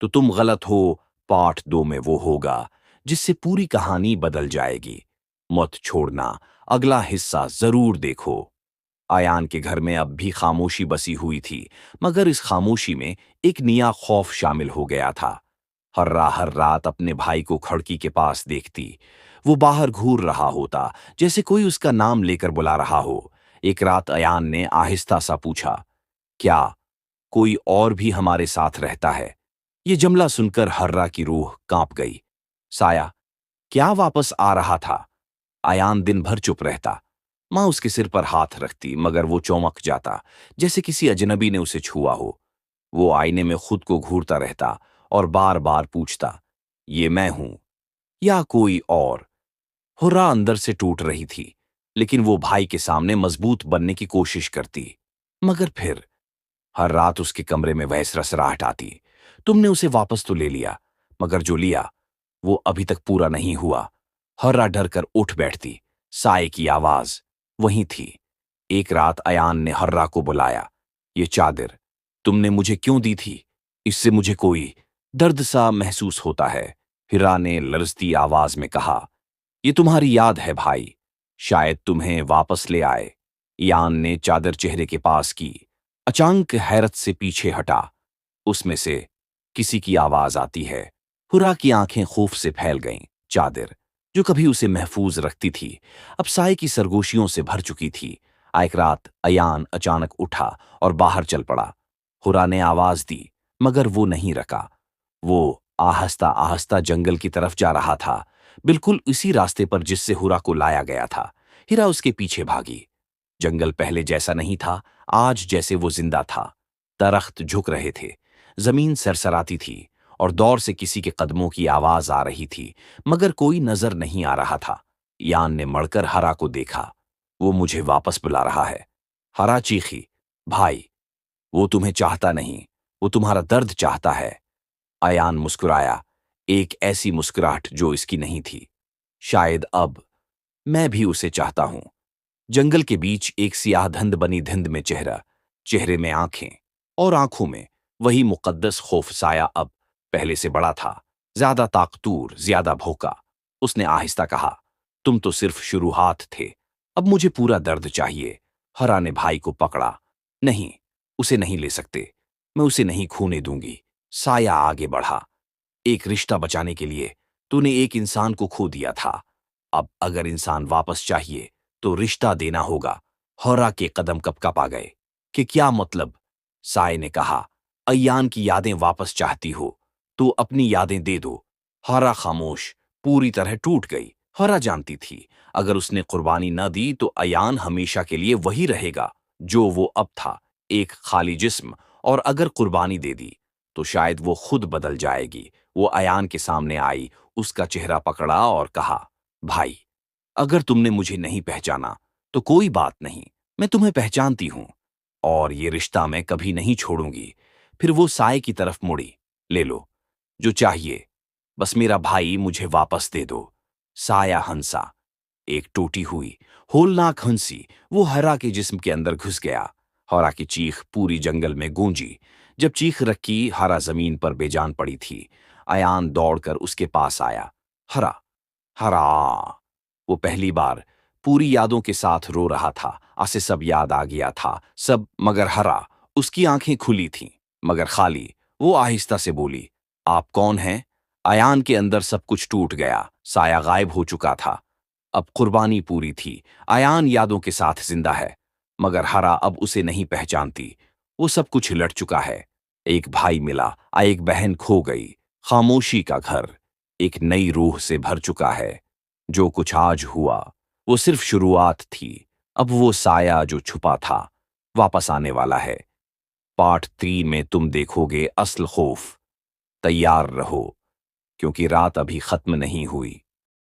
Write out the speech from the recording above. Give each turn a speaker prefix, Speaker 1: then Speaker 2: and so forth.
Speaker 1: तो तुम गलत हो। पार्ट 2 में वो होगा जिससे पूरी कहानी बदल जाएगी। मत छोड़ना, अगला हिस्सा जरूर देखो। आयान के घर में अब भी खामोशी बसी हुई थी, मगर इस खामोशी में एक नया खौफ शामिल हो गया था। हर्रा हर रात अपने भाई को खिड़की के पास देखती। वो बाहर घूर रहा होता, जैसे कोई उसका नाम लेकर बुला रहा हो। एक रात अयान ने आहिस्ता सा पूछा, क्या कोई और भी हमारे साथ रहता है? ये जुमला सुनकर हर्रा की रूह कांप गई। साया क्या वापस आ रहा था? आयान दिन भर चुप रहता। माँ उसके सिर पर हाथ रखती, मगर वो चौंक जाता, जैसे किसी अजनबी ने उसे छुआ हो। वो आईने में खुद को घूरता रहता और बार बार पूछता, ये मैं हूं या कोई और? हुर्रा अंदर से टूट रही थी, लेकिन वो भाई के सामने मजबूत बनने की कोशिश करती। मगर फिर हर रात उसके कमरे में वह सरसराहट आती, तुमने उसे वापस तो ले लिया, मगर जो लिया वो अभी तक पूरा नहीं हुआ। हर्रा डर कर उठ बैठती। साय की आवाज वहीं थी। एक रात अयान ने हर्रा को बुलाया। ये चादर तुमने मुझे क्यों दी थी? इससे मुझे कोई दर्द सा महसूस होता है। हिरा ने लरजती आवाज में कहा, ये तुम्हारी याद है भाई, शायद तुम्हें वापस ले आए। यान ने चादर चेहरे के पास की। अचानक हैरत से पीछे हटा। उसमें से किसी की आवाज आती है। हुर्रा की आंखें खौफ से फैल गईं। चादर जो कभी उसे महफूज रखती थी, अब साय की सरगोशियों से भर चुकी थी। एक रात अयान अचानक उठा और बाहर चल पड़ा। हुर्रा ने आवाज दी, मगर वो नहीं रका। वो आहिस्ता आहिस्ता जंगल की तरफ जा रहा था, बिल्कुल उसी रास्ते पर जिससे हुर्रा को लाया गया था। हिरा उसके पीछे भागी। जंगल पहले जैसा नहीं था, आज जैसे वो जिंदा था। दरख्त झुक रहे थे, जमीन सरसराती थी और दौर से किसी के कदमों की आवाज आ रही थी, मगर कोई नजर नहीं आ रहा था। यान ने मड़कर हरा को देखा। वो मुझे वापस बुला रहा है। हरा चीखी, भाई वो तुम्हें चाहता नहीं, वो तुम्हारा दर्द चाहता है। अयान मुस्कुराया, एक ऐसी मुस्कुराहट जो इसकी नहीं थी। शायद अब मैं भी उसे चाहता हूं। जंगल के बीच एक सियाह धंध बनी धिंद में चेहरा, चेहरे में आंखें और आंखों में वही मुकद्दस खौफ। साया अब पहले से बड़ा था, ज्यादा ताकतूर, ज्यादा भौंका। उसने आहिस्ता कहा, तुम तो सिर्फ शुरुआत थे, अब मुझे पूरा दर्द चाहिए। हरा ने भाई को पकड़ा। नहीं, उसे नहीं ले सकते, मैं उसे नहीं खूने दूंगी। साया आगे बढ़ा। एक रिश्ता बचाने के लिए तूने एक इंसान को खो दिया था, अब अगर इंसान वापस चाहिए तो रिश्ता देना होगा। हौरा के कदम कपकप आ गए। कि क्या मतलब? साय ने कहा, अयान की यादें वापस चाहती हो तो अपनी यादें दे दो। हौरा खामोश, पूरी तरह टूट गई। हौरा जानती थी, अगर उसने कुर्बानी न दी तो अयान हमेशा के लिए वही रहेगा जो वो अब था, एक खाली जिस्म। और अगर कुर्बानी दे दी तो शायद वो खुद बदल जाएगी। वो अयान के सामने आई, उसका चेहरा पकड़ा और कहा, भाई अगर तुमने मुझे नहीं पहचाना तो कोई बात नहीं, मैं तुम्हें पहचानती हूं और ये रिश्ता मैं कभी नहीं छोड़ूंगी। फिर वो साय की तरफ मुड़ी। ले लो जो चाहिए, बस मेरा भाई मुझे वापस दे दो। साया हंसा, एक टूटी हुई होलनाक हंसी। वो हरा के जिस्म के अंदर घुस गया। हरा की चीख पूरी जंगल में गूंजी। जब चीख रखी, हरा जमीन पर बेजान पड़ी थी। अयान दौड़कर उसके पास आया। हरा, हरा। वो पहली बार पूरी यादों के साथ रो रहा था। आसे सब याद आ गया था, सब, मगर हरा। उसकी आंखें खुली थीं, मगर खाली। वो आहिस्ता से बोली, आप कौन हैं? अयान के अंदर सब कुछ टूट गया। साया गायब हो चुका था। अब कुर्बानी पूरी थी। अयान यादों के साथ जिंदा है, मगर हरा अब उसे नहीं पहचानती। वो सब कुछ लट चुका है। एक भाई मिला, एक बहन खो गई। खामोशी का घर एक नई रूह से भर चुका है। जो कुछ आज हुआ वो सिर्फ शुरुआत थी। अब वो साया जो छुपा था वापस आने वाला है। पार्ट 3 में तुम देखोगे असल खौफ। तैयार रहो, क्योंकि रात अभी खत्म नहीं हुई।